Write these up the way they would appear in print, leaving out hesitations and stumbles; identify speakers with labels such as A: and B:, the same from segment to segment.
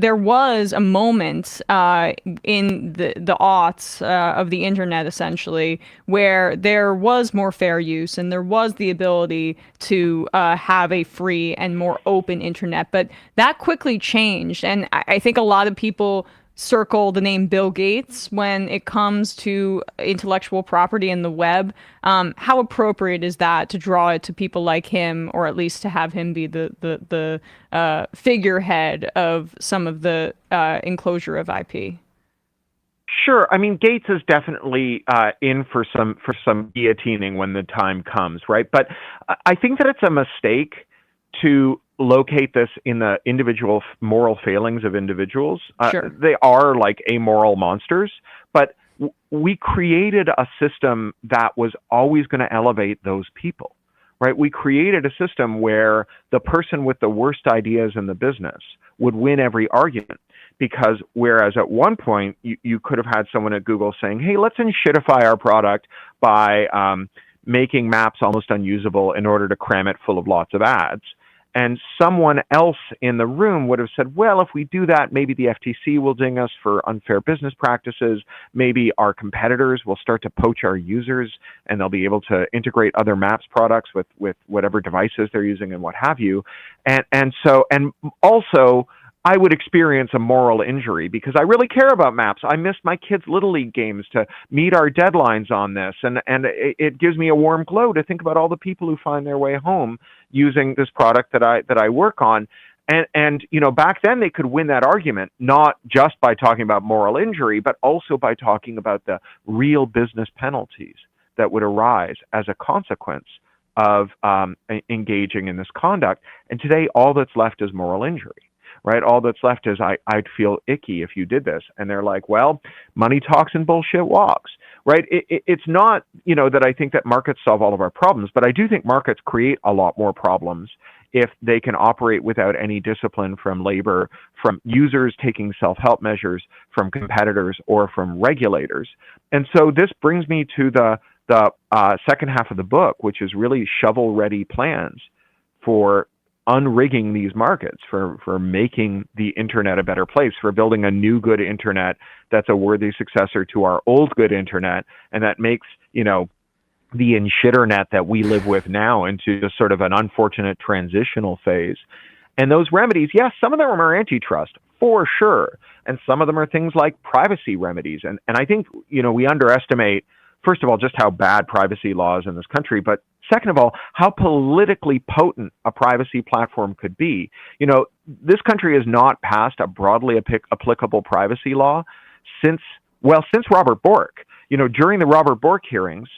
A: there was a moment in the aughts of the internet, essentially, where there was more fair use and there was the ability to have a free and more open internet. But that quickly changed. And I think a lot of people circle the name Bill Gates when it comes to intellectual property in the web. How appropriate is that to draw it to people like him, or at least to have him be the figurehead of some of the enclosure of IP?
B: Sure. I mean, Gates is definitely in for some guillotining when the time comes, right? But I think that it's a mistake to locate this in the individual moral failings of individuals.
A: Sure.
B: They are like amoral monsters, but we created a system that was always going to elevate those people, right? We created a system where the person with the worst ideas in the business would win every argument. Because whereas at one point you could have had someone at Google saying, hey, let's enshitify our product by making maps almost unusable in order to cram it full of lots of ads. And someone else in the room would have said, well, if we do that, maybe the FTC will ding us for unfair business practices. Maybe our competitors will start to poach our users and they'll be able to integrate other maps products with whatever devices they're using and what have you. And also, I would experience a moral injury because I really care about maps. I missed my kids' Little League games to meet our deadlines on this. And it gives me a warm glow to think about all the people who find their way home using this product that I work on. And you know, back then they could win that argument, not just by talking about moral injury, but also by talking about the real business penalties that would arise as a consequence of engaging in this conduct. And today, all that's left is moral injury. Right? All that's left is I'd feel icky if you did this. And they're like, well, money talks and bullshit walks. Right? It's not, you know, that I think that markets solve all of our problems, but I do think markets create a lot more problems if they can operate without any discipline from labor, from users taking self-help measures, from competitors, or from regulators. And so this brings me to the second half of the book, which is really shovel-ready plans for unrigging these markets, for making the internet a better place, for building a new good internet that's a worthy successor to our old good internet, and that makes, you know, the shitternet that we live with now into just sort of an unfortunate transitional phase. And those remedies, yes, some of them are antitrust, for sure. And some of them are things like privacy remedies. And I think, you know, we underestimate, first of all, just how bad privacy law is in this country, but second of all, how politically potent a privacy platform could be. You know, this country has not passed a broadly applicable privacy law since Robert Bork. You know, during the Robert Bork hearings,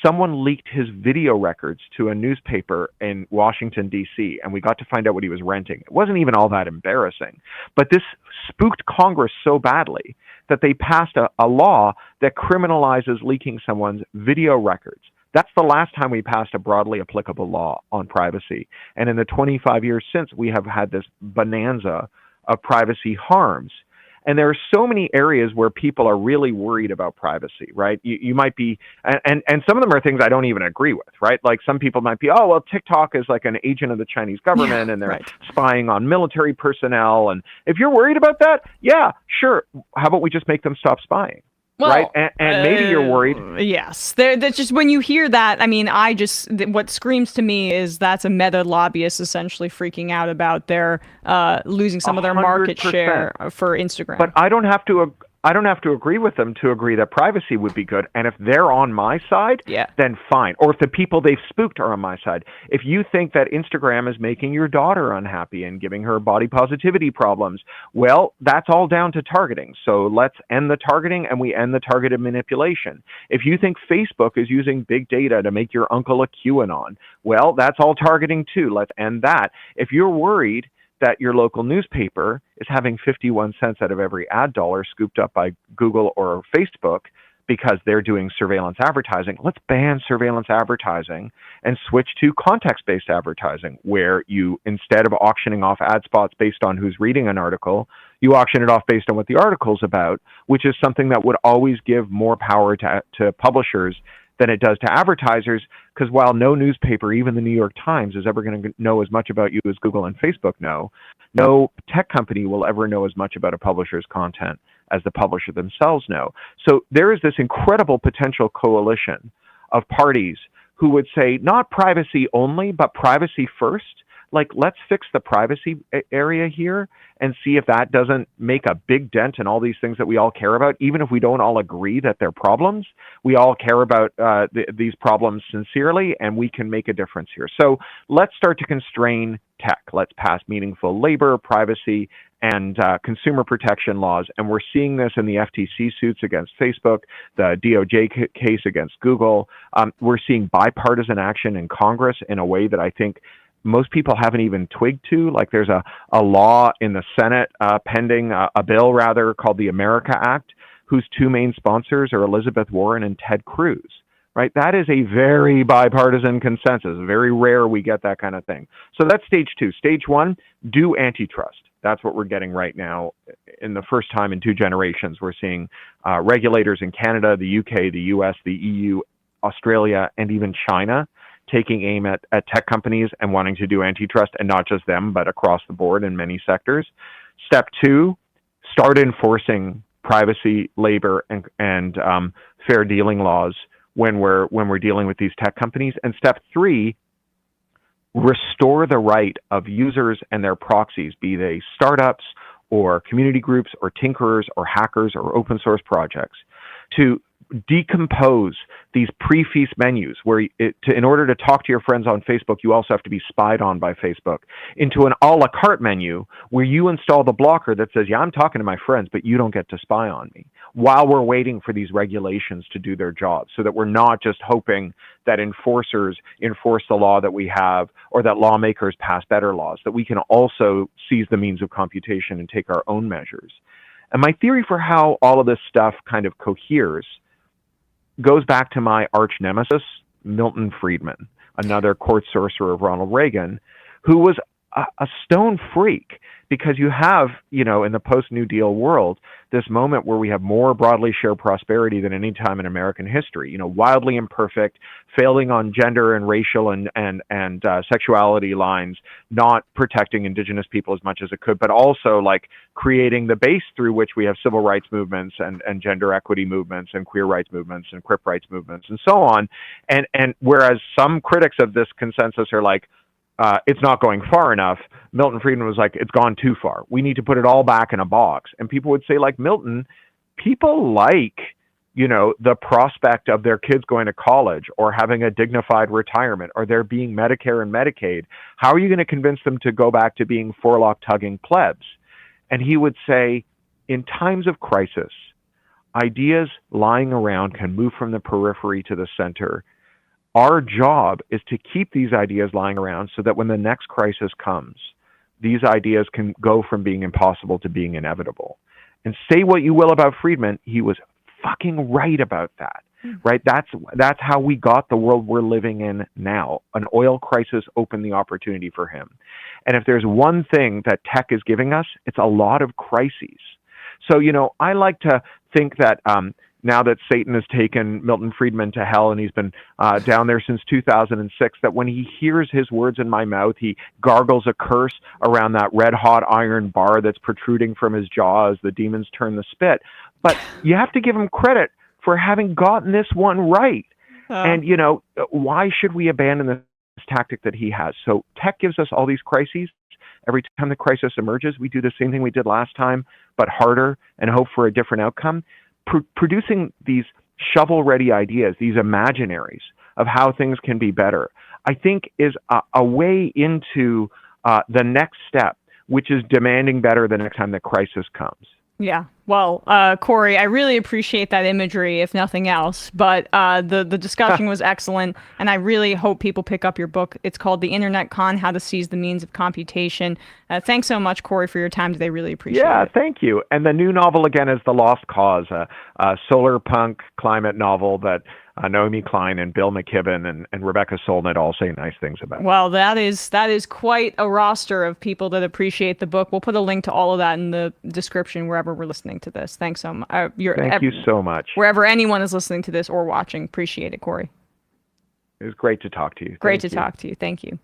B: someone leaked his video records to a newspaper in Washington, D.C., and we got to find out what he was renting. It wasn't even all that embarrassing. But this spooked Congress so badly that they passed a law that criminalizes leaking someone's video records. That's the last time we passed a broadly applicable law on privacy. And in the 25 years since, we have had this bonanza of privacy harms. And there are so many areas where people are really worried about privacy, right? You might be, and some of them are things I don't even agree with, right? Like some people might be, oh, well, TikTok is like an agent of the Chinese government and they're
A: right.
B: spying on military personnel. And if you're worried about that, yeah, sure. How about we just make them stop spying?
A: Well,
B: right? And maybe you're worried.
A: Yes. That's just when you hear that, I mean, what screams to me is that's a meta lobbyist essentially freaking out about their losing some of their market
B: 100%.
A: share for Instagram.
B: But I don't have to agree with them to agree that privacy would be good. And if they're on my side, then fine. Or if the people they've spooked are on my side. If you think that Instagram is making your daughter unhappy and giving her body positivity problems, well, that's all down to targeting. So let's end the targeting and we end the targeted manipulation. If you think Facebook is using big data to make your uncle a QAnon, well, that's all targeting too. Let's end that. If you're worried that your local newspaper is having 51 cents out of every ad dollar scooped up by Google or Facebook because they're doing surveillance advertising, let's ban surveillance advertising and switch to context-based advertising, where you, instead of auctioning off ad spots based on who's reading an article, you auction it off based on what the article's about, which is something that would always give more power to publishers than it does to advertisers, because while no newspaper, even the New York Times, is ever going to know as much about you as Google and Facebook know, no tech company will ever know as much about a publisher's content as the publisher themselves know. So there is this incredible potential coalition of parties who would say not privacy only, but privacy first. Like, let's fix the privacy area here and see if that doesn't make a big dent in all these things that we all care about, even if we don't all agree that they're problems. We all care about these problems sincerely, and we can make a difference here. So let's start to constrain tech. Let's pass meaningful labor, privacy, and consumer protection laws. And we're seeing this in the FTC suits against Facebook, the DOJ case against Google. We're seeing bipartisan action in Congress in a way that I think most people haven't even twigged to. Like, there's a law in the Senate pending, a bill rather, called the America Act, whose two main sponsors are Elizabeth Warren and Ted Cruz. Right? That is a very bipartisan consensus. Very rare we get that kind of thing. So that's stage two. Stage one, do antitrust. That's what we're getting right now. In the first time in 2 generations, we're seeing regulators in Canada, the UK, the US, the EU, Australia, and even China taking aim at tech companies and wanting to do antitrust, and not just them, but across the board in many sectors. Step two, start enforcing privacy, labor, and fair dealing laws when we're dealing with these tech companies. And step three, restore the right of users and their proxies, be they startups or community groups or tinkerers or hackers or open source projects, to decompose these pre-feast menus where in order to talk to your friends on Facebook, you also have to be spied on by Facebook, into an a la carte menu where you install the blocker that says, yeah, I'm talking to my friends, but you don't get to spy on me, while we're waiting for these regulations to do their job, so that we're not just hoping that enforcers enforce the law that we have, or that lawmakers pass better laws, that we can also seize the means of computation and take our own measures. And my theory for how all of this stuff kind of coheres goes back to my arch nemesis, Milton Friedman, another court sorcerer of Ronald Reagan, who was a stone freak, because you have, in the post-New Deal world, this moment where we have more broadly shared prosperity than any time in American history, wildly imperfect, failing on gender and racial and sexuality lines, not protecting indigenous people as much as it could, but also like creating the base through which we have civil rights movements and gender equity movements and queer rights movements and crip rights movements and so on. And whereas some critics of this consensus are like, it's not going far enough, Milton Friedman was like, it's gone too far. We need to put it all back in a box. And people would say, like, Milton, people like, the prospect of their kids going to college or having a dignified retirement, or there being Medicare and Medicaid. How are you going to convince them to go back to being forelock-tugging plebs? And he would say, in times of crisis, ideas lying around can move from the periphery to the center. Our job is to keep these ideas lying around so that when the next crisis comes, these ideas can go from being impossible to being inevitable. And say what you will about Friedman, he was fucking right about that, right? That's how we got the world we're living in now. An oil crisis opened the opportunity for him. And if there's one thing that tech is giving us, it's a lot of crises. So, I like to think that now that Satan has taken Milton Friedman to hell and he's been down there since 2006, that when he hears his words in my mouth, he gargles a curse around that red-hot iron bar that's protruding from his jaw as the demons turn the spit. But you have to give him credit for having gotten this one right. And, why should we abandon this tactic that he has? So tech gives us all these crises. Every time the crisis emerges, we do the same thing we did last time, but harder, and hope for a different outcome. Producing these shovel-ready ideas, these imaginaries of how things can be better, I think is a way into the next step, which is demanding better the next time the crisis comes.
A: Yeah. Well, Cory, I really appreciate that imagery, if nothing else. But the discussion was excellent, and I really hope people pick up your book. It's called The Internet Con: How to Seize the Means of Computation. Thanks so much, Cory, for your time today. Really appreciate it.
B: Yeah, thank you. And the new novel, again, is The Lost Cause, a solar punk climate novel that Naomi Klein and Bill McKibben and Rebecca Solnit all say nice things about it.
A: Well, that is quite a roster of people that appreciate the book. We'll put a link to all of that in the description wherever we're listening to this. Thanks so much.
B: Thank you so much.
A: Wherever anyone is listening to this or watching, appreciate it, Cory.
B: It was great to talk to you.
A: Great to talk to you. Thank you.